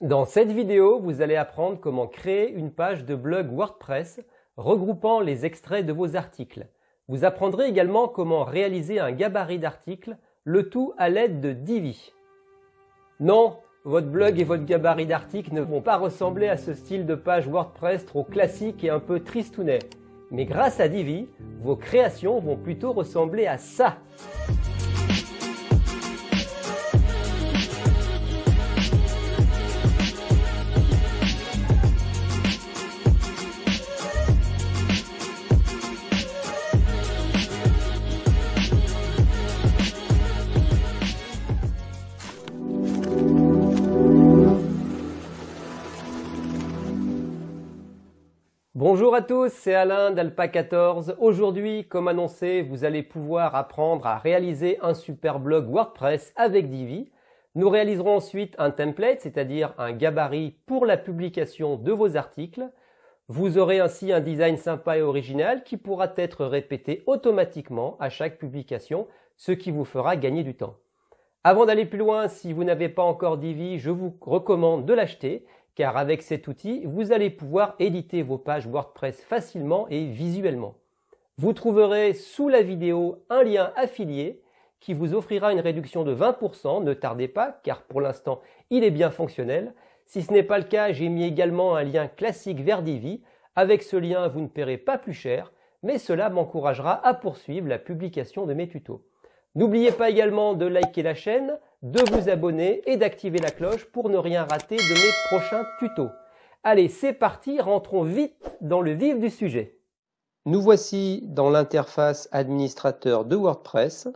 Dans cette vidéo, vous allez apprendre comment créer une page de blog WordPress regroupant les extraits de vos articles. Vous apprendrez également comment réaliser un gabarit d'articles, le tout à l'aide de Divi. Non, votre blog et votre gabarit d'articles ne vont pas ressembler à ce style de page WordPress trop classique et un peu tristounet. Mais grâce à Divi, vos créations vont plutôt ressembler à ça. Bonjour à tous, c'est Alain d'Alpa14. Aujourd'hui, comme annoncé, vous allez pouvoir apprendre à réaliser un super blog WordPress avec Divi. Nous réaliserons ensuite un template, c'est-à-dire un gabarit pour la publication de vos articles. Vous aurez ainsi un design sympa et original qui pourra être répété automatiquement à chaque publication, ce qui vous fera gagner du temps. Avant d'aller plus loin, si vous n'avez pas encore Divi, je vous recommande de l'acheter. Car avec cet outil, vous allez pouvoir éditer vos pages WordPress facilement et visuellement. Vous trouverez sous la vidéo un lien affilié qui vous offrira une réduction de 20%, ne tardez pas car pour l'instant il est bien fonctionnel. Si ce n'est pas le cas, j'ai mis également un lien classique vers Divi. Avec ce lien, vous ne paierez pas plus cher, mais cela m'encouragera à poursuivre la publication de mes tutos. N'oubliez pas également de liker la chaîne, de vous abonner et d'activer la cloche pour ne rien rater de mes prochains tutos. Allez, c'est parti, rentrons vite dans le vif du sujet. Nous voici dans l'interface administrateur de WordPress.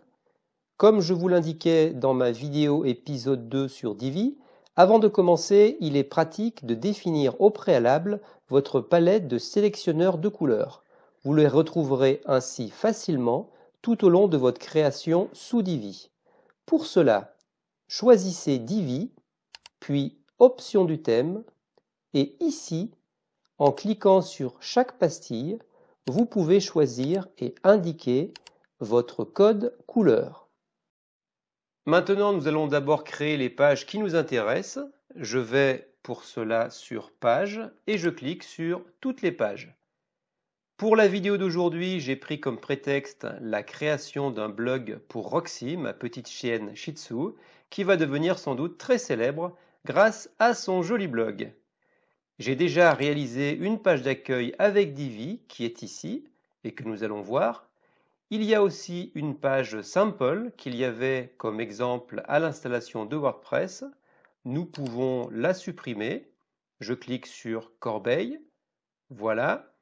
Comme je vous l'indiquais dans ma vidéo épisode 2 sur Divi, avant de commencer, il est pratique de définir au préalable votre palette de sélectionneurs de couleurs. Vous les retrouverez ainsi facilement tout au long de votre création sous Divi. Pour cela, choisissez Divi, puis Options du thème, et ici, en cliquant sur chaque pastille, vous pouvez choisir et indiquer votre code couleur. Maintenant, nous allons d'abord créer les pages qui nous intéressent. Je vais pour cela sur Pages et je clique sur Toutes les pages. Pour la vidéo d'aujourd'hui, j'ai pris comme prétexte la création d'un blog pour Roxy, ma petite chienne Shih Tzu, qui va devenir sans doute très célèbre grâce à son joli blog. J'ai déjà réalisé une page d'accueil avec Divi, qui est ici, et que nous allons voir. Il y a aussi une page sample qu'il y avait comme exemple à l'installation de WordPress. Nous pouvons la supprimer. Je clique sur Corbeille. Voilà.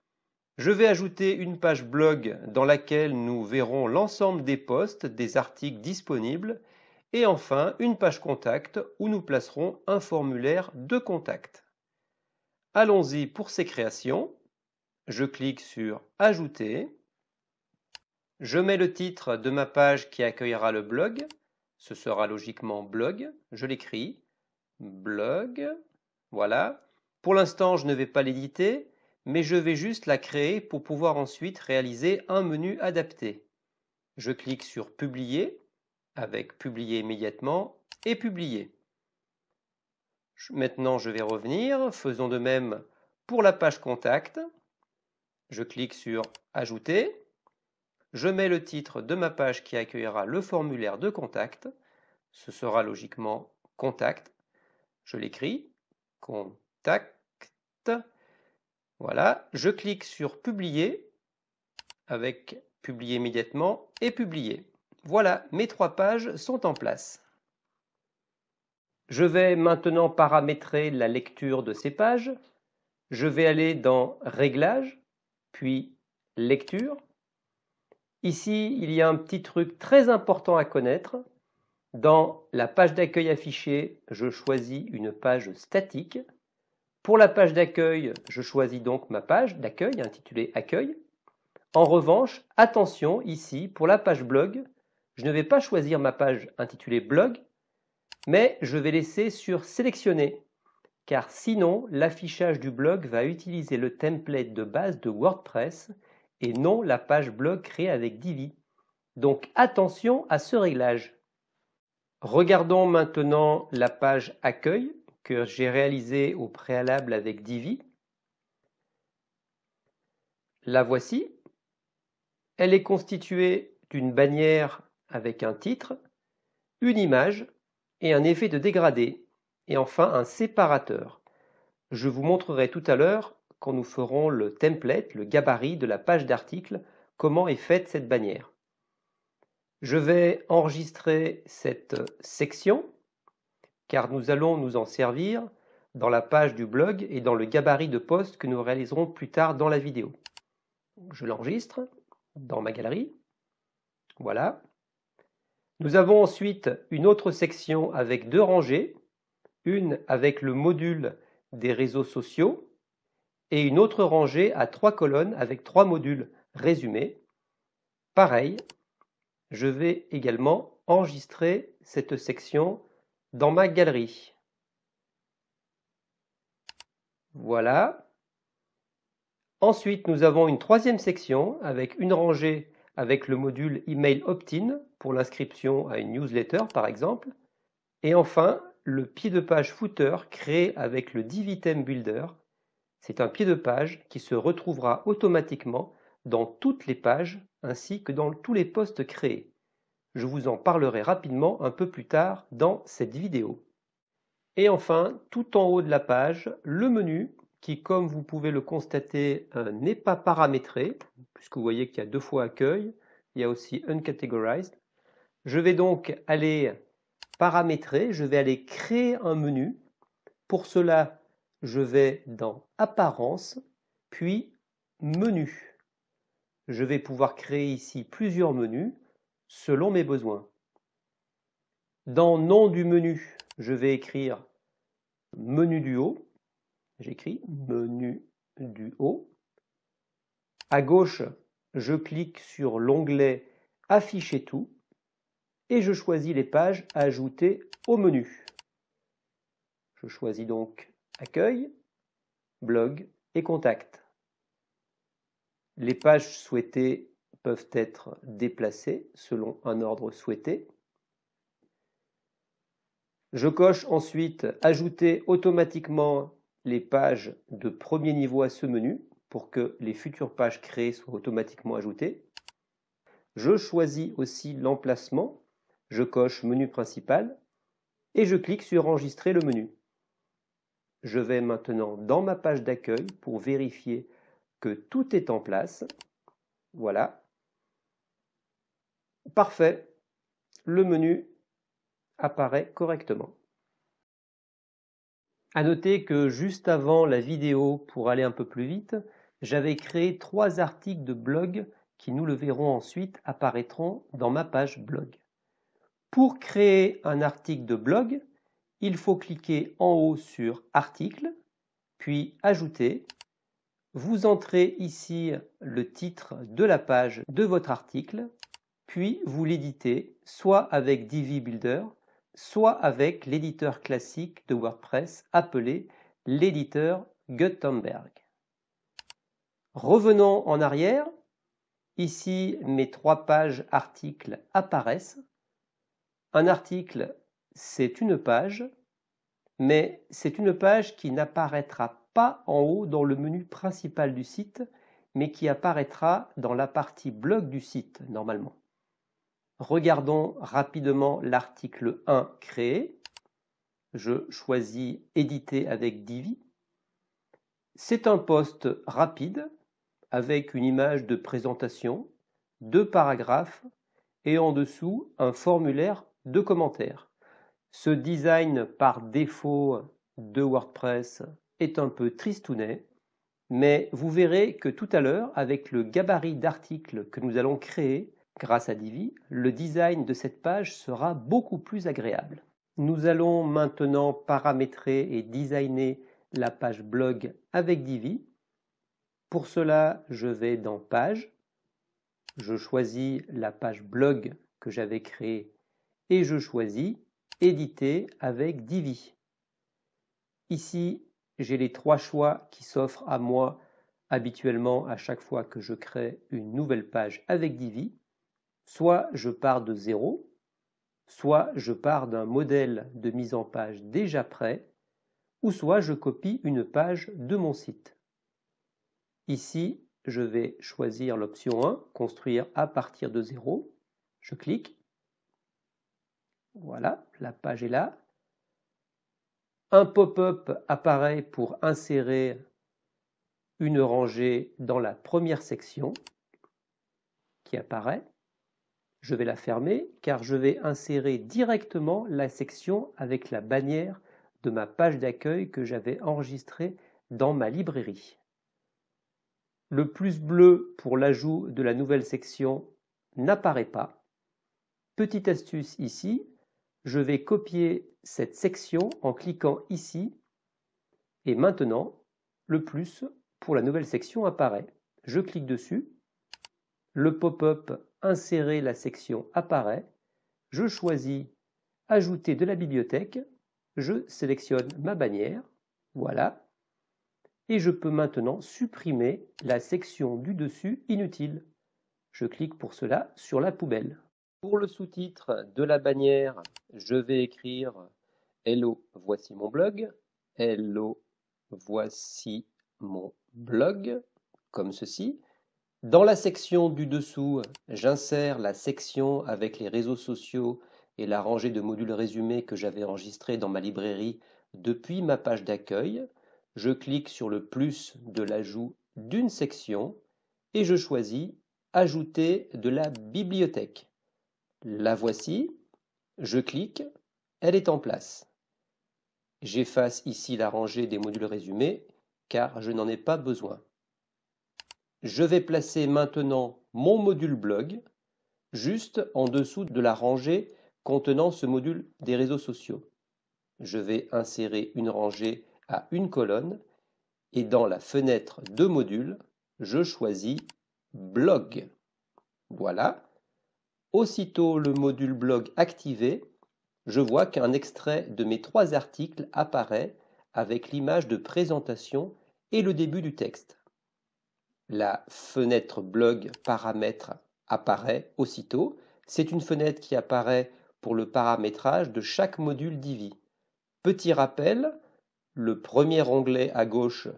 Je vais ajouter une page blog dans laquelle nous verrons l'ensemble des posts, des articles disponibles et enfin une page contact où nous placerons un formulaire de contact. Allons-y pour ces créations. Je clique sur Ajouter. Je mets le titre de ma page qui accueillera le blog. Ce sera logiquement blog. Je l'écris. Blog. Voilà. Pour l'instant, je ne vais pas l'éditer, mais je vais juste la créer pour pouvoir ensuite réaliser un menu adapté. Je clique sur Publier, avec Publier immédiatement et Publier. Maintenant, je vais revenir. Faisons de même pour la page Contact. Je clique sur Ajouter. Je mets le titre de ma page qui accueillera le formulaire de contact. Ce sera logiquement Contact. Je l'écris. Contact. Voilà, je clique sur Publier avec Publier immédiatement et Publier. Voilà, mes 3 pages sont en place. Je vais maintenant paramétrer la lecture de ces pages. Je vais aller dans Réglages, puis Lecture. Ici, il y a un petit truc très important à connaître. Dans la page d'accueil affichée, je choisis une page statique. Pour la page d'accueil, je choisis donc ma page d'accueil intitulée Accueil. En revanche, attention ici, pour la page blog, je ne vais pas choisir ma page intitulée Blog, mais je vais laisser sur Sélectionner, car sinon l'affichage du blog va utiliser le template de base de WordPress et non la page blog créée avec Divi. Donc attention à ce réglage. Regardons maintenant la page Accueil que j'ai réalisée au préalable avec Divi. La voici. Elle est constituée d'une bannière avec un titre, une image et un effet de dégradé, et enfin un séparateur. Je vous montrerai tout à l'heure, quand nous ferons le template, le gabarit de la page d'article, comment est faite cette bannière. Je vais enregistrer cette section, car nous allons nous en servir dans la page du blog et dans le gabarit de poste que nous réaliserons plus tard dans la vidéo. Je l'enregistre dans ma galerie. Voilà. Nous avons ensuite une autre section avec deux rangées, une avec le module des réseaux sociaux et une autre rangée à 3 colonnes avec 3 modules résumés. Pareil, je vais également enregistrer cette section dans ma galerie. Voilà. Ensuite, nous avons une troisième section avec une rangée avec le module Email Opt-in pour l'inscription à une newsletter par exemple. Et enfin, le pied de page footer créé avec le Divi Theme Builder. C'est un pied de page qui se retrouvera automatiquement dans toutes les pages ainsi que dans tous les posts créés. Je vous en parlerai rapidement un peu plus tard dans cette vidéo. Et enfin, tout en haut de la page, le menu qui, comme vous pouvez le constater, n'est pas paramétré, puisque vous voyez qu'il y a 2 fois accueil, il y a aussi uncategorized. Je vais donc aller paramétrer, je vais aller créer un menu. Pour cela, je vais dans Apparence, puis Menu. Je vais pouvoir créer ici plusieurs menus selon mes besoins. Dans Nom du menu, je vais écrire Menu du haut. J'écris Menu du haut. À gauche, je clique sur l'onglet Afficher tout et je choisis les pages à ajouter au menu. Je choisis donc Accueil, Blog et Contact. Les pages souhaitées peuvent être déplacées selon un ordre souhaité. Je coche ensuite Ajouter automatiquement les pages de premier niveau à ce menu pour que les futures pages créées soient automatiquement ajoutées. Je choisis aussi l'emplacement. Je coche Menu principal et je clique sur Enregistrer le menu. Je vais maintenant dans ma page d'accueil pour vérifier que tout est en place. Voilà. Parfait. Le menu apparaît correctement. À noter que juste avant la vidéo, pour aller un peu plus vite, j'avais créé 3 articles de blog qui, nous le verrons ensuite, apparaîtront dans ma page blog. Pour créer un article de blog, il faut cliquer en haut sur Article, puis Ajouter. Vous entrez ici le titre de la page de votre article, puis vous l'éditez soit avec Divi Builder, soit avec l'éditeur classique de WordPress appelé l'éditeur Gutenberg. Revenons en arrière. Ici, mes 3 pages articles apparaissent. Un article, c'est une page, mais c'est une page qui n'apparaîtra pas en haut dans le menu principal du site, mais qui apparaîtra dans la partie blog du site normalement. Regardons rapidement l'article 1 créé. Je choisis Éditer avec Divi. C'est un post rapide avec une image de présentation, 2 paragraphes et en dessous un formulaire de commentaires. Ce design par défaut de WordPress est un peu tristounet, mais vous verrez que tout à l'heure, avec le gabarit d'articles que nous allons créer grâce à Divi, le design de cette page sera beaucoup plus agréable. Nous allons maintenant paramétrer et designer la page blog avec Divi. Pour cela, je vais dans Page, je choisis la page blog que j'avais créée et je choisis Éditer avec Divi. Ici, j'ai les 3 choix qui s'offrent à moi habituellement à chaque fois que je crée une nouvelle page avec Divi. Soit je pars de zéro, soit je pars d'un modèle de mise en page déjà prêt, ou soit je copie une page de mon site. Ici, je vais choisir l'option 1, construire à partir de 0. Je clique. Voilà, la page est là. Un pop-up apparaît pour insérer une rangée dans la première section qui apparaît. Je vais la fermer car je vais insérer directement la section avec la bannière de ma page d'accueil que j'avais enregistrée dans ma librairie. Le plus bleu pour l'ajout de la nouvelle section n'apparaît pas. Petite astuce ici, je vais copier cette section en cliquant ici et maintenant le plus pour la nouvelle section apparaît. Je clique dessus, le pop-up insérer la section apparaît, je choisis ajouter de la bibliothèque, je sélectionne ma bannière, voilà, et je peux maintenant supprimer la section du dessus inutile. Je clique pour cela sur la poubelle. Pour le sous-titre de la bannière, je vais écrire Hello, voici mon blog. Hello, voici mon blog, comme ceci. Dans la section du dessous, j'insère la section avec les réseaux sociaux et la rangée de modules résumés que j'avais enregistrés dans ma librairie depuis ma page d'accueil. Je clique sur le plus de l'ajout d'une section et je choisis Ajouter de la bibliothèque. La voici, je clique, elle est en place. J'efface ici la rangée des modules résumés car je n'en ai pas besoin. Je vais placer maintenant mon module blog juste en dessous de la rangée contenant ce module des réseaux sociaux. Je vais insérer une rangée à une colonne et dans la fenêtre de module, je choisis blog. Voilà. Aussitôt le module blog activé, je vois qu'un extrait de mes 3 articles apparaît avec l'image de présentation et le début du texte. La fenêtre blog paramètres apparaît aussitôt. C'est une fenêtre qui apparaît pour le paramétrage de chaque module Divi. Petit rappel, le premier onglet à gauche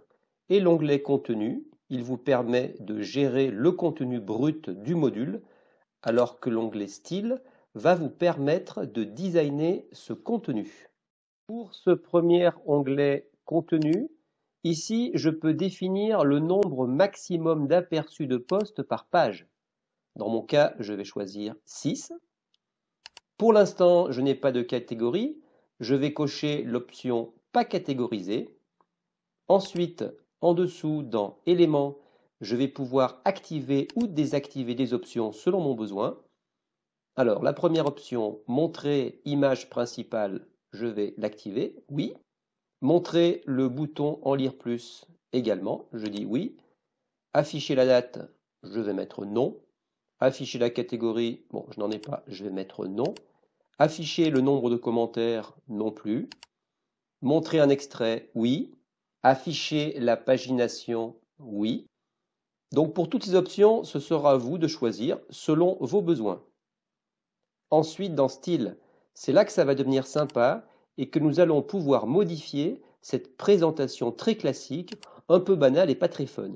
est l'onglet contenu. Il vous permet de gérer le contenu brut du module, alors que l'onglet style va vous permettre de designer ce contenu. Pour ce premier onglet contenu, ici je peux définir le nombre maximum d'aperçus de posts par page. Dans mon cas, je vais choisir 6. Pour l'instant, je n'ai pas de catégorie. Je vais cocher l'option pas catégorisé. Ensuite, en dessous, dans éléments, je vais pouvoir activer ou désactiver des options selon mon besoin. Alors, la première option, montrer image principale, je vais l'activer, oui. Montrer le bouton en lire plus également, je dis oui. Afficher la date, je vais mettre non. Afficher la catégorie, bon, je n'en ai pas, je vais mettre non. Afficher le nombre de commentaires, non plus. Montrer un extrait, oui. Afficher la pagination, oui. Donc pour toutes ces options, ce sera à vous de choisir selon vos besoins. Ensuite, dans Style, c'est là que ça va devenir sympa et que nous allons pouvoir modifier cette présentation très classique, un peu banale et pas très fun.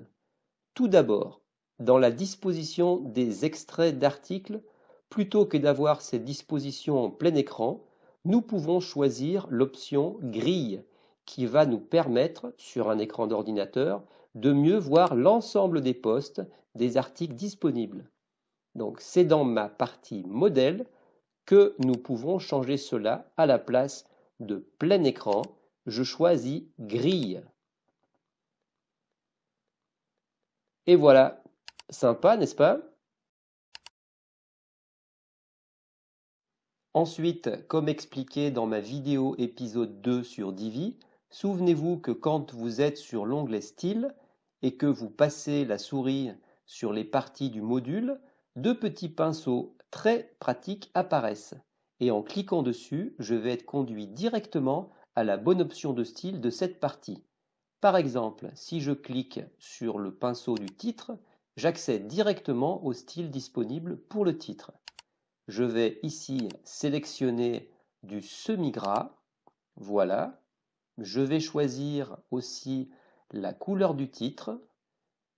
Tout d'abord, dans la disposition des extraits d'articles, plutôt que d'avoir cette disposition en plein écran, nous pouvons choisir l'option grille qui va nous permettre, sur un écran d'ordinateur, de mieux voir l'ensemble des posts des articles disponibles. Donc c'est dans ma partie modèle que nous pouvons changer cela à la place de plein écran. Je choisis grille. Et voilà, sympa, n'est-ce pas? Ensuite, comme expliqué dans ma vidéo épisode 2 sur Divi, souvenez-vous que quand vous êtes sur l'onglet Style et que vous passez la souris sur les parties du module, 2 petits pinceaux très pratiques apparaissent. Et en cliquant dessus, je vais être conduit directement à la bonne option de style de cette partie. Par exemple, si je clique sur le pinceau du titre, j'accède directement au style disponible pour le titre. Je vais ici sélectionner du semi-gras, voilà, Je vais choisir aussi la couleur du titre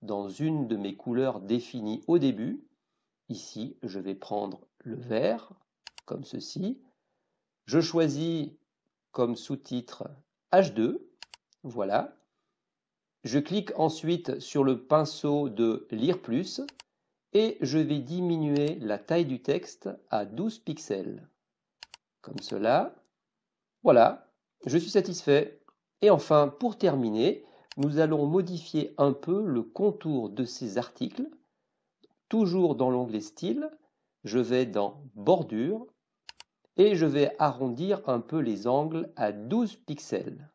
dans une de mes couleurs définies au début. Ici, je vais prendre le vert, comme ceci. Je choisis comme sous-titre H2, voilà. Je clique ensuite sur le pinceau de Lire plus et je vais diminuer la taille du texte à 12 pixels. Comme cela. Voilà, je suis satisfait. Et enfin, pour terminer, nous allons modifier un peu le contour de ces articles. Toujours dans l'onglet Style, je vais dans Bordure et je vais arrondir un peu les angles à 12 pixels.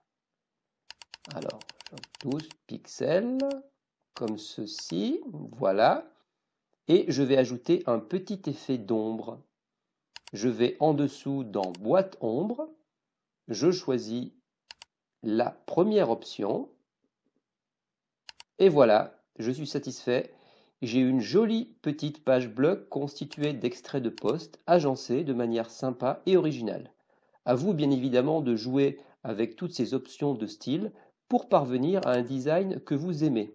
Alors, 12 pixels, comme ceci, voilà. Et je vais ajouter un petit effet d'ombre. Je vais en dessous dans Boîte ombre, je choisis la première option. Et voilà, je suis satisfait. J'ai une jolie petite page blog constituée d'extraits de posts agencés de manière sympa et originale. À vous bien évidemment de jouer avec toutes ces options de style pour parvenir à un design que vous aimez.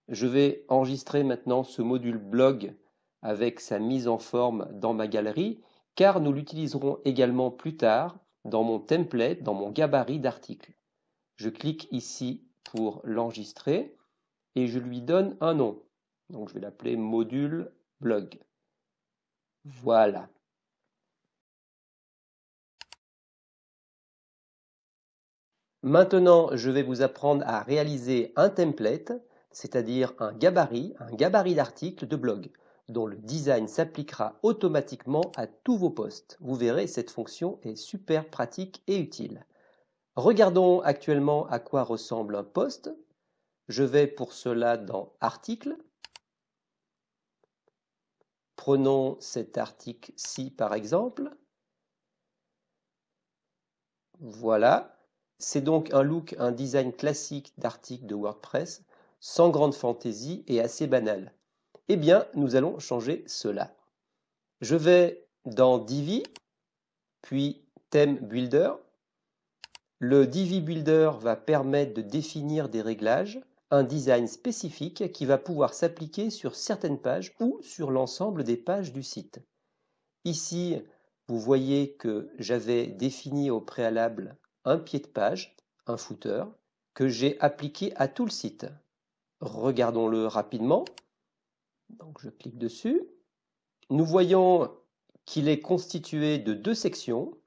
Je vais enregistrer maintenant ce module blog avec sa mise en forme dans ma galerie car nous l'utiliserons également plus tard dans mon template, dans mon gabarit d'articles. Je clique ici pour l'enregistrer et je lui donne un nom. Donc je vais l'appeler module blog. Voilà. Maintenant, je vais vous apprendre à réaliser un template, c'est-à-dire un gabarit d'articles de blog, dont le design s'appliquera automatiquement à tous vos posts. Vous verrez, cette fonction est super pratique et utile. Regardons actuellement à quoi ressemble un post. Je vais pour cela dans Articles. Prenons cet article-ci par exemple. Voilà. C'est donc un look, un design classique d'article de WordPress, sans grande fantaisie et assez banal. Eh bien, nous allons changer cela. Je vais dans Divi, puis Theme Builder. Le Divi Builder va permettre de définir des réglages, un design spécifique qui va pouvoir s'appliquer sur certaines pages ou sur l'ensemble des pages du site. Ici, vous voyez que j'avais défini au préalable un pied de page, un footer, que j'ai appliqué à tout le site. Regardons-le rapidement. Donc je clique dessus. Nous voyons qu'il est constitué de deux sections,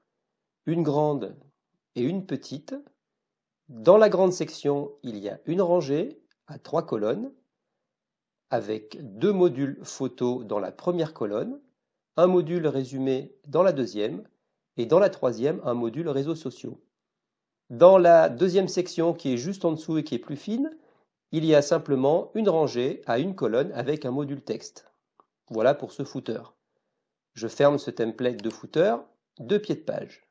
une grande et une petite. Dans la grande section, il y a une rangée à 3 colonnes, avec 2 modules photos dans la première colonne, un module résumé dans la deuxième, et dans la troisième, un module réseaux sociaux. Dans la deuxième section qui est juste en dessous et qui est plus fine, il y a simplement une rangée à une colonne avec un module texte. Voilà pour ce footer. Je ferme ce template de footer, 2 pieds de page.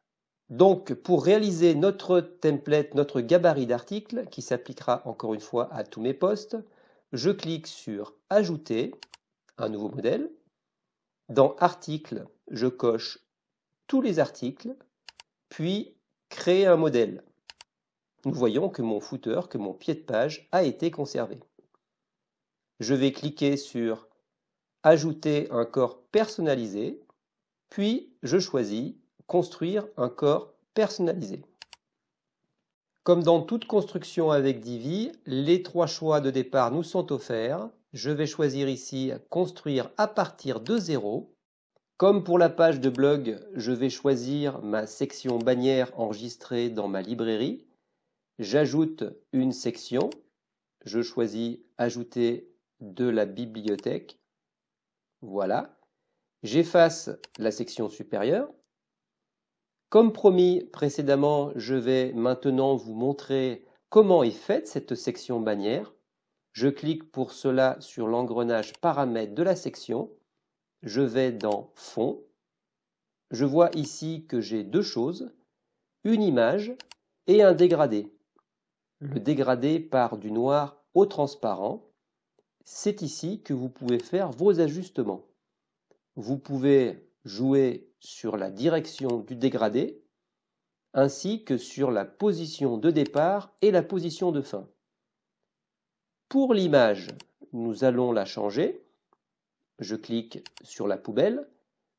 Donc, pour réaliser notre template, notre gabarit d'articles, qui s'appliquera encore une fois à tous mes posts, je clique sur Ajouter, un nouveau modèle. Dans Articles, je coche tous les articles, puis Créer un modèle. Nous voyons que mon footer, que mon pied de page a été conservé. Je vais cliquer sur Ajouter un corps personnalisé, puis je choisis Construire un corps personnalisé. Comme dans toute construction avec Divi, les 3 choix de départ nous sont offerts. Je vais choisir ici Construire à partir de 0. Comme pour la page de blog, je vais choisir ma section bannière enregistrée dans ma librairie. J'ajoute une section. Je choisis Ajouter de la bibliothèque. Voilà. J'efface la section supérieure. Comme promis précédemment, je vais maintenant vous montrer comment est faite cette section bannière. Je clique pour cela sur l'engrenage paramètres de la section. Je vais dans Fond. Je vois ici que j'ai deux choses, une image et un dégradé. Le dégradé part du noir au transparent. C'est ici que vous pouvez faire vos ajustements. Vous pouvez jouer sur la direction du dégradé ainsi que sur la position de départ et la position de fin. Pour l'image, nous allons la changer. Je clique sur la poubelle,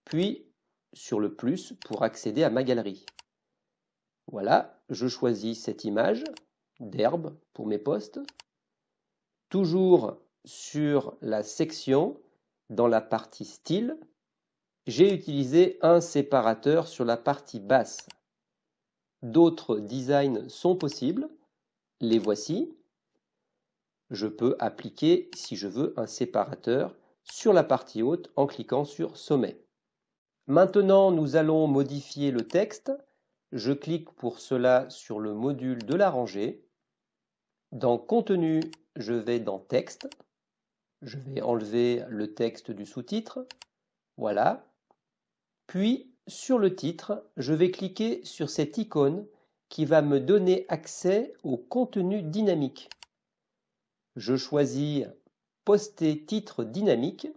puis sur le plus pour accéder à ma galerie. Voilà, je choisis cette image d'herbe pour mes posts. Toujours sur la section, dans la partie style, j'ai utilisé un séparateur sur la partie basse. D'autres designs sont possibles. Les voici. Je peux appliquer, si je veux, un séparateur sur la partie haute en cliquant sur Sommet. Maintenant, nous allons modifier le texte. Je clique pour cela sur le module de la rangée. Dans Contenu, je vais dans Texte. Je vais enlever le texte du sous-titre. Voilà. Puis, sur le titre, je vais cliquer sur cette icône qui va me donner accès au contenu dynamique. Je choisis Poster titre dynamique,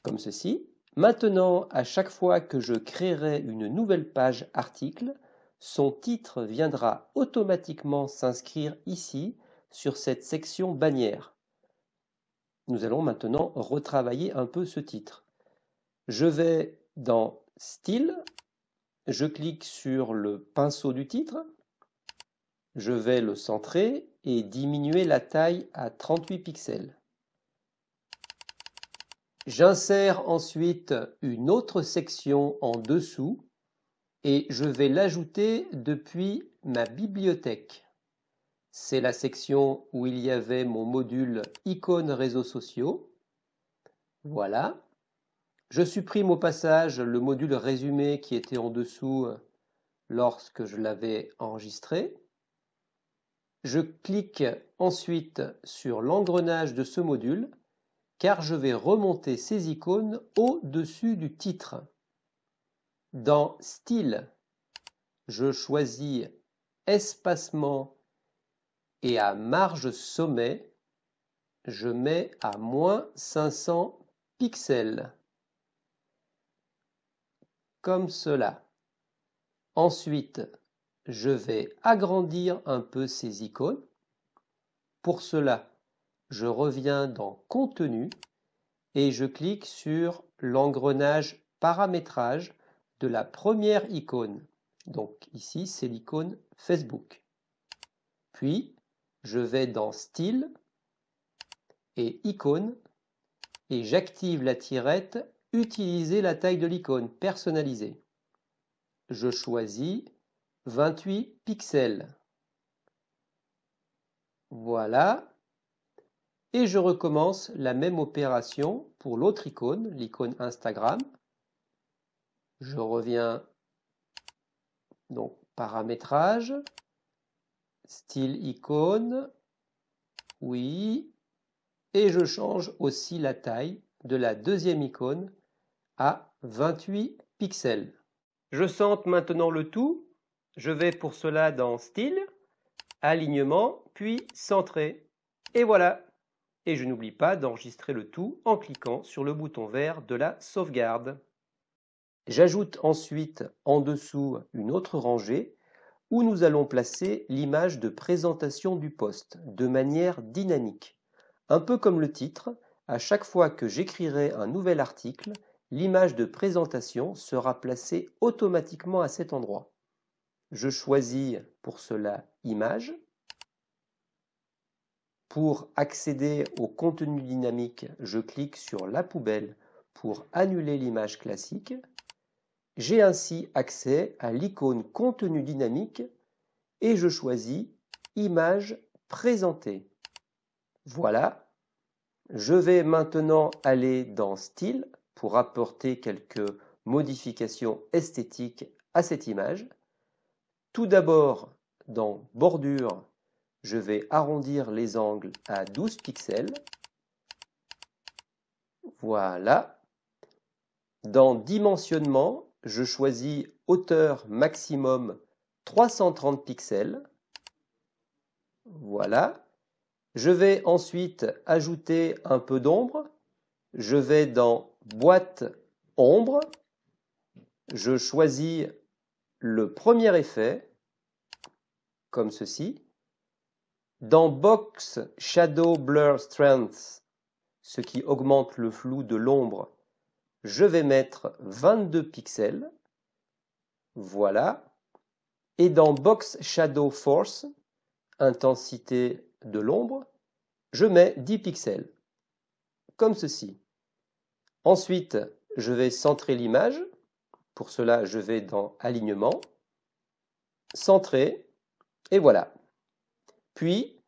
comme ceci. Maintenant, à chaque fois que je créerai une nouvelle page article, son titre viendra automatiquement s'inscrire ici, sur cette section bannière. Nous allons maintenant retravailler un peu ce titre. Je vais dans Style, je clique sur le pinceau du titre, je vais le centrer et diminuer la taille à 38 pixels. J'insère ensuite une autre section en dessous et je vais l'ajouter depuis ma bibliothèque. C'est la section où il y avait mon module icônes réseaux sociaux. Voilà. Je supprime au passage le module résumé qui était en dessous lorsque je l'avais enregistré. Je clique ensuite sur l'engrenage de ce module car je vais remonter ces icônes au-dessus du titre. Dans Style, je choisis Espacement et à marge sommet, je mets à moins 500 pixels. Comme cela. Ensuite, je vais agrandir un peu ces icônes. Pour cela, je reviens dans Contenu et je clique sur l'engrenage Paramétrage de la première icône. Donc ici, c'est l'icône Facebook. Puis, je vais dans Style et Icône et j'active la tirette Utiliser la taille de l'icône personnalisée. Je choisis 28 pixels. Voilà. Et je recommence la même opération pour l'autre icône, l'icône Instagram. Je reviens donc paramétrage, style icône, oui, et je change aussi la taille de la deuxième icône à 28 pixels. Je centre maintenant le tout. Je vais pour cela dans Style, Alignement, puis Centrer. Et voilà. Et je n'oublie pas d'enregistrer le tout en cliquant sur le bouton vert de la sauvegarde. J'ajoute ensuite en dessous une autre rangée où nous allons placer l'image de présentation du post de manière dynamique. Un peu comme le titre, à chaque fois que j'écrirai un nouvel article, l'image de présentation sera placée automatiquement à cet endroit. Je choisis pour cela Image. Pour accéder au contenu dynamique, je clique sur la poubelle pour annuler l'image classique. J'ai ainsi accès à l'icône contenu dynamique et je choisis Image présentée. Voilà. Je vais maintenant aller dans Style pour apporter quelques modifications esthétiques à cette image. Tout d'abord, dans Bordure, je vais arrondir les angles à 12 pixels. Voilà. Dans Dimensionnement, je choisis hauteur maximum 330 pixels. Voilà. Je vais ensuite ajouter un peu d'ombre. Je vais dans Boîte ombre. Je choisis le premier effet, comme ceci. Dans Box Shadow Blur Strength, ce qui augmente le flou de l'ombre, je vais mettre 22 pixels. Voilà. Et dans Box Shadow Force, intensité de l'ombre, je mets 10 pixels, comme ceci. Ensuite, je vais centrer l'image. Pour cela, je vais dans Alignement, Centrer, et voilà. Puis,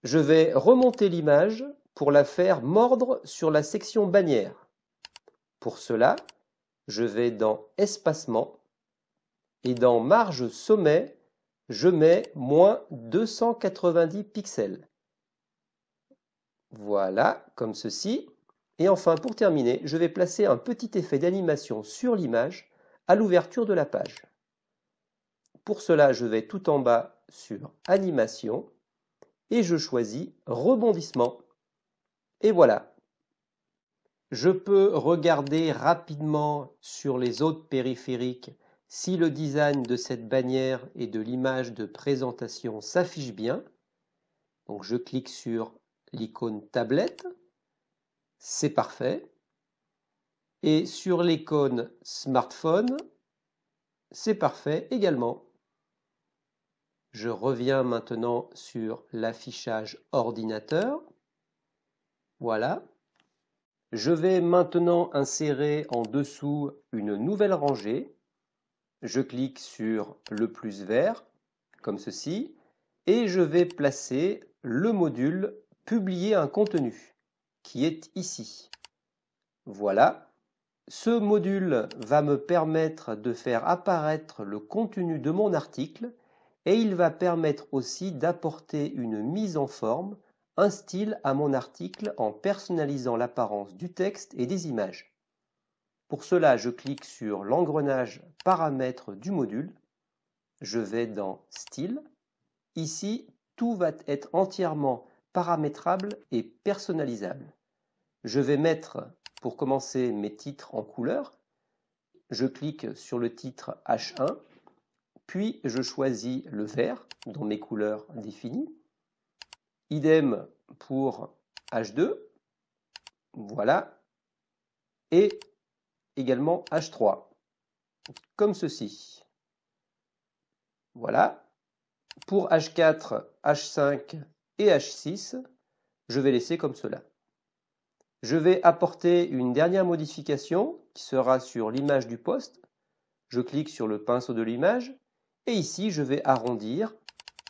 je vais remonter l'image pour la faire mordre sur la section bannière. Pour cela, je vais dans Espacement, et dans Marge sommet, je mets moins 290 pixels. Voilà, comme ceci. Et enfin, pour terminer, je vais placer un petit effet d'animation sur l'image à l'ouverture de la page. Pour cela, je vais tout en bas sur Animation et je choisis Rebondissement. Et voilà. Je peux regarder rapidement sur les autres périphériques si le design de cette bannière et de l'image de présentation s'affiche bien. Donc je clique sur l'icône tablette. C'est parfait. Et sur l'icône smartphone, c'est parfait également. Je reviens maintenant sur l'affichage ordinateur. Voilà. Je vais maintenant insérer en dessous une nouvelle rangée. Je clique sur le plus vert, comme ceci, et je vais placer le module « Publier un contenu » qui est ici. Voilà. Ce module va me permettre de faire apparaître le contenu de mon article et il va permettre aussi d'apporter une mise en forme, un style à mon article en personnalisant l'apparence du texte et des images. Pour cela, je clique sur l'engrenage Paramètres du module. Je vais dans Style. Ici, tout va être entièrement paramétrable et personnalisable. Je vais mettre, pour commencer, mes titres en couleur. Je clique sur le titre H1, puis je choisis le vert dans mes couleurs définies. Idem pour H2, voilà, et également H3, comme ceci. Voilà. Pour H4, H5 et H6, je vais laisser comme cela. Je vais apporter une dernière modification qui sera sur l'image du poste. Je clique sur le pinceau de l'image et ici je vais arrondir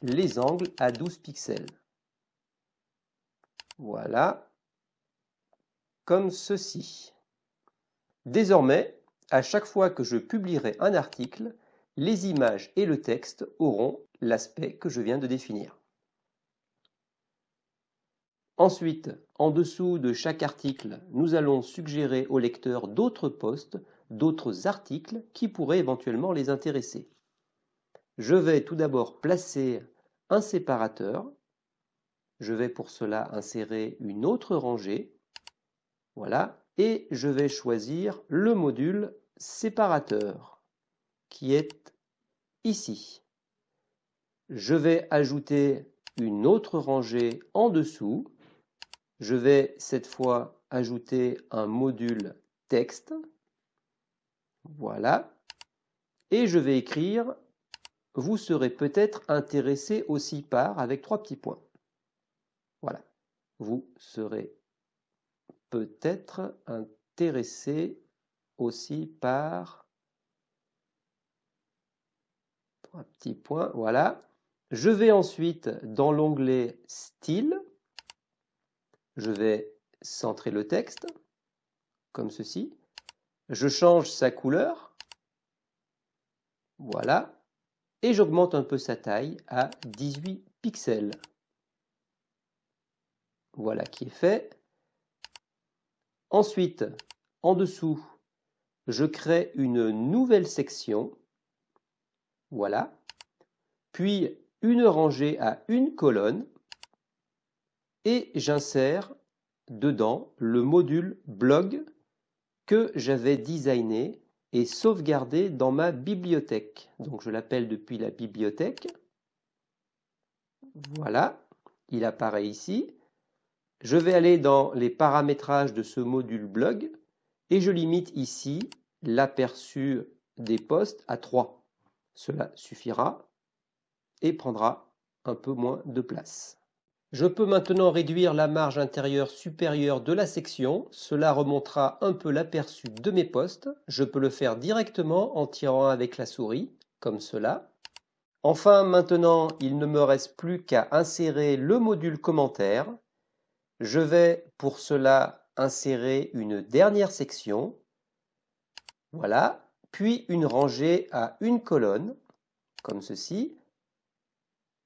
les angles à 12 pixels. Voilà, comme ceci. Désormais, à chaque fois que je publierai un article, les images et le texte auront l'aspect que je viens de définir. Ensuite, en dessous de chaque article, nous allons suggérer au lecteur d'autres posts, d'autres articles qui pourraient éventuellement les intéresser. Je vais tout d'abord placer un séparateur. Je vais pour cela insérer une autre rangée. Voilà. Et je vais choisir le module séparateur qui est ici. Je vais ajouter une autre rangée en dessous. Je vais cette fois ajouter un module texte. Voilà. Et je vais écrire « Vous serez peut-être intéressé aussi par » avec 3 petits points. Voilà. Vous serez peut-être intéressé aussi par 3 petits points. Voilà. Je vais ensuite dans l'onglet Style. Je vais centrer le texte, comme ceci. Je change sa couleur. Voilà. Et j'augmente un peu sa taille à 18 pixels. Voilà qui est fait. Ensuite, en dessous, je crée une nouvelle section. Voilà. Puis une rangée à une colonne. Et j'insère dedans le module blog que j'avais designé est sauvegardé dans ma bibliothèque. Donc je l'appelle depuis la bibliothèque. Voilà, il apparaît ici. Je vais aller dans les paramétrages de ce module blog et je limite ici l'aperçu des postes à 3. Cela suffira et prendra un peu moins de place. Je peux maintenant réduire la marge intérieure supérieure de la section. Cela remontera un peu l'aperçu de mes postes. Je peux le faire directement en tirant avec la souris, comme cela. Enfin, maintenant, il ne me reste plus qu'à insérer le module commentaire. Je vais pour cela insérer une dernière section. Voilà, puis une rangée à une colonne, comme ceci,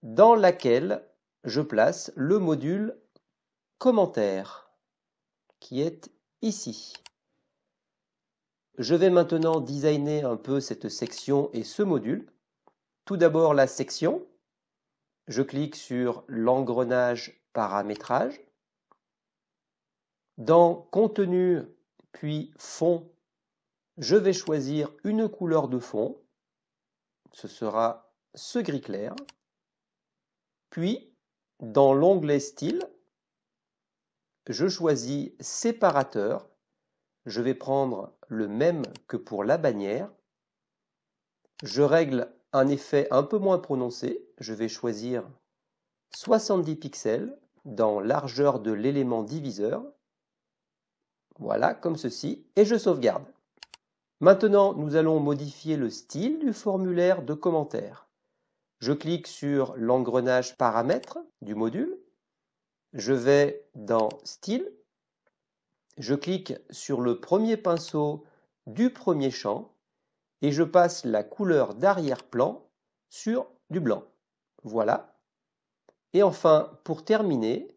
dans laquelle je place le module commentaire, qui est ici. Je vais maintenant designer un peu cette section et ce module. Tout d'abord la section. Je clique sur l'engrenage paramétrage. Dans contenu, puis fond, je vais choisir une couleur de fond. Ce sera ce gris clair. Puis, dans l'onglet style, je choisis séparateur. Je vais prendre le même que pour la bannière. Je règle un effet un peu moins prononcé. Je vais choisir 70 pixels dans largeur de l'élément diviseur. Voilà, comme ceci, et je sauvegarde. Maintenant, nous allons modifier le style du formulaire de commentaire. Je clique sur l'engrenage paramètres du module. Je vais dans Style. Je clique sur le premier pinceau du premier champ et je passe la couleur d'arrière-plan sur du blanc. Voilà. Et enfin, pour terminer,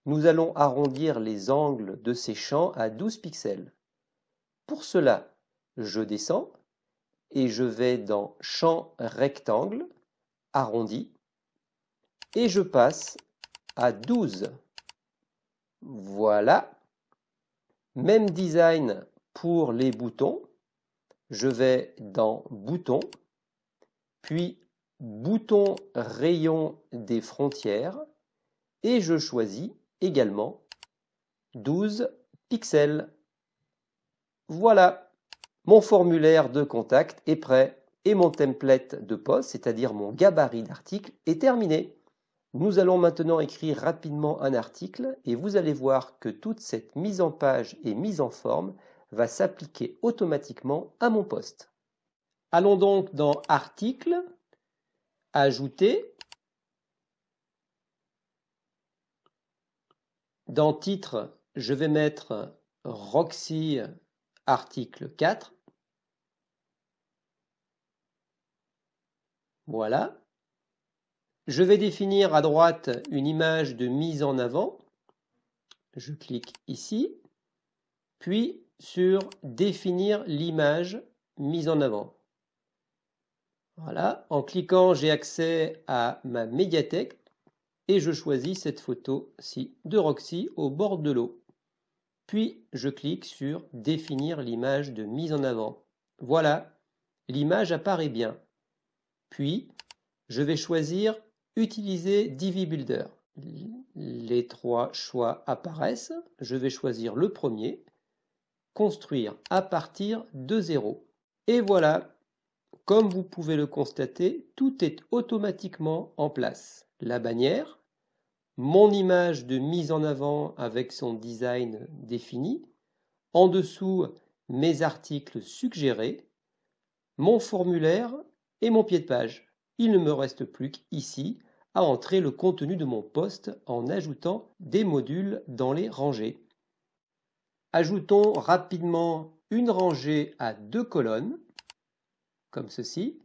nous allons arrondir les angles de ces champs à 12 pixels. Pour cela, je descends et je vais dans Champ rectangle, arrondi, et je passe à 12. Voilà. Même design pour les boutons. Je vais dans Boutons, puis Bouton rayon des frontières, et je choisis également 12 pixels. Voilà, mon formulaire de contact est prêt et mon template de poste, c'est-à-dire mon gabarit d'article, est terminé. Nous allons maintenant écrire rapidement un article et vous allez voir que toute cette mise en page et mise en forme va s'appliquer automatiquement à mon poste. Allons donc dans Article, Ajouter. Dans Titre, je vais mettre Roxy article 4. Voilà. Je vais définir à droite une image de mise en avant. Je clique ici, puis sur Définir l'image mise en avant. Voilà, en cliquant, j'ai accès à ma médiathèque et je choisis cette photo-ci de Roxy au bord de l'eau. Puis je clique sur Définir l'image de mise en avant. Voilà, l'image apparaît bien. Puis, je vais choisir Utiliser Divi Builder. Les 3 choix apparaissent. Je vais choisir le premier, Construire à partir de 0. Et voilà, comme vous pouvez le constater, tout est automatiquement en place. La bannière, mon image de mise en avant avec son design défini, en dessous mes articles suggérés, mon formulaire et mon pied de page. Il ne me reste plus qu'ici à entrer le contenu de mon poste en ajoutant des modules dans les rangées. Ajoutons rapidement une rangée à 2 colonnes, comme ceci.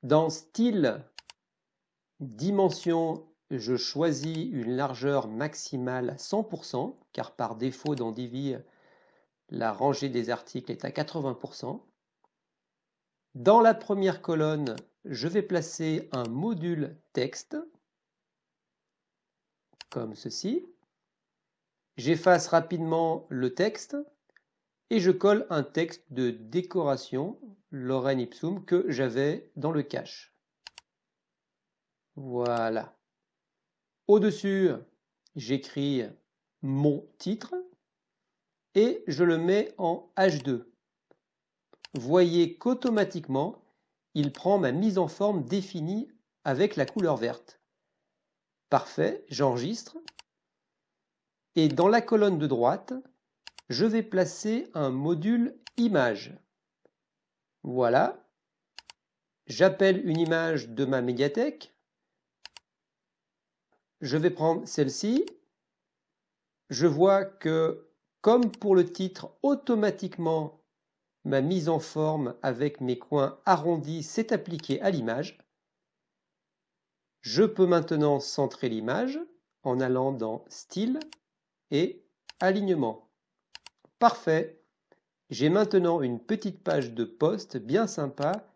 Dans Style, Dimension, je choisis une largeur maximale à 100%, car par défaut dans Divi, la rangée des articles est à 80%. Dans la première colonne, je vais placer un module texte, comme ceci. J'efface rapidement le texte. et je colle un texte de décoration, lorem ipsum, que j'avais dans le cache. Voilà. Au-dessus, j'écris mon titre et je le mets en H2. Voyez qu'automatiquement, il prend ma mise en forme définie avec la couleur verte. Parfait, j'enregistre. Et dans la colonne de droite, je vais placer un module image. Voilà. J'appelle une image de ma médiathèque. Je vais prendre celle-ci. Je vois que, comme pour le titre, automatiquement, ma mise en forme avec mes coins arrondis s'est appliquée à l'image. Je peux maintenant centrer l'image en allant dans Style et Alignement. Parfait. J'ai maintenant une petite page de post bien sympa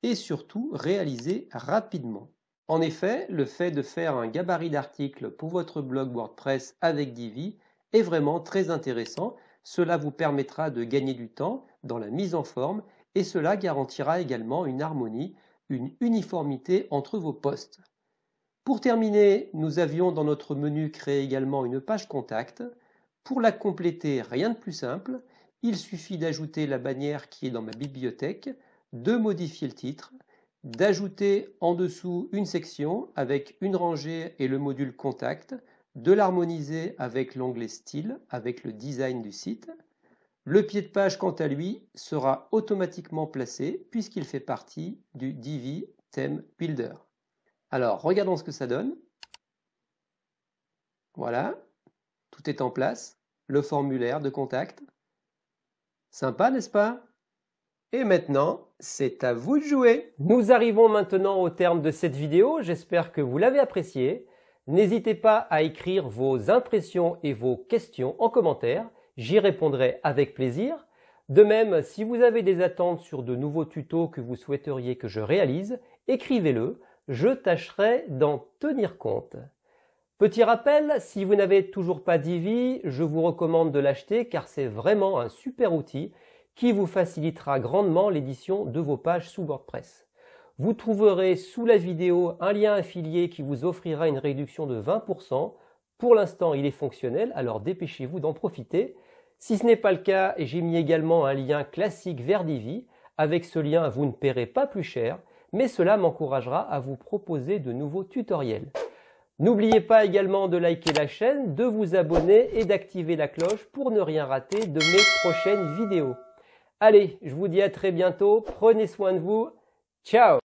et surtout réalisée rapidement. En effet, le fait de faire un gabarit d'article pour votre blog WordPress avec Divi est vraiment très intéressant. Cela vous permettra de gagner du temps dans la mise en forme et cela garantira également une harmonie, une uniformité entre vos posts. Pour terminer, nous avions dans notre menu créé également une page contact. Pour la compléter, rien de plus simple, il suffit d'ajouter la bannière qui est dans ma bibliothèque, de modifier le titre, d'ajouter en dessous une section avec une rangée et le module contact, de l'harmoniser avec l'onglet style, avec le design du site. Le pied de page, quant à lui, sera automatiquement placé puisqu'il fait partie du Divi Theme Builder. Alors, regardons ce que ça donne. Voilà, tout est en place. Le formulaire de contact. Sympa, n'est-ce pas? Et maintenant, c'est à vous de jouer. Nous arrivons maintenant au terme de cette vidéo. J'espère que vous l'avez appréciée. N'hésitez pas à écrire vos impressions et vos questions en commentaire. J'y répondrai avec plaisir. De même, si vous avez des attentes sur de nouveaux tutos que vous souhaiteriez que je réalise, écrivez-le. Je tâcherai d'en tenir compte. Petit rappel, si vous n'avez toujours pas Divi, je vous recommande de l'acheter car c'est vraiment un super outil qui vous facilitera grandement l'édition de vos pages sous WordPress. Vous trouverez sous la vidéo un lien affilié qui vous offrira une réduction de 20%. Pour l'instant, il est fonctionnel, alors dépêchez-vous d'en profiter. Si ce n'est pas le cas, j'ai mis également un lien classique vers Divi. Avec ce lien, vous ne paierez pas plus cher, mais cela m'encouragera à vous proposer de nouveaux tutoriels. N'oubliez pas également de liker la chaîne, de vous abonner et d'activer la cloche pour ne rien rater de mes prochaines vidéos. Allez, je vous dis à très bientôt, prenez soin de vous, ciao!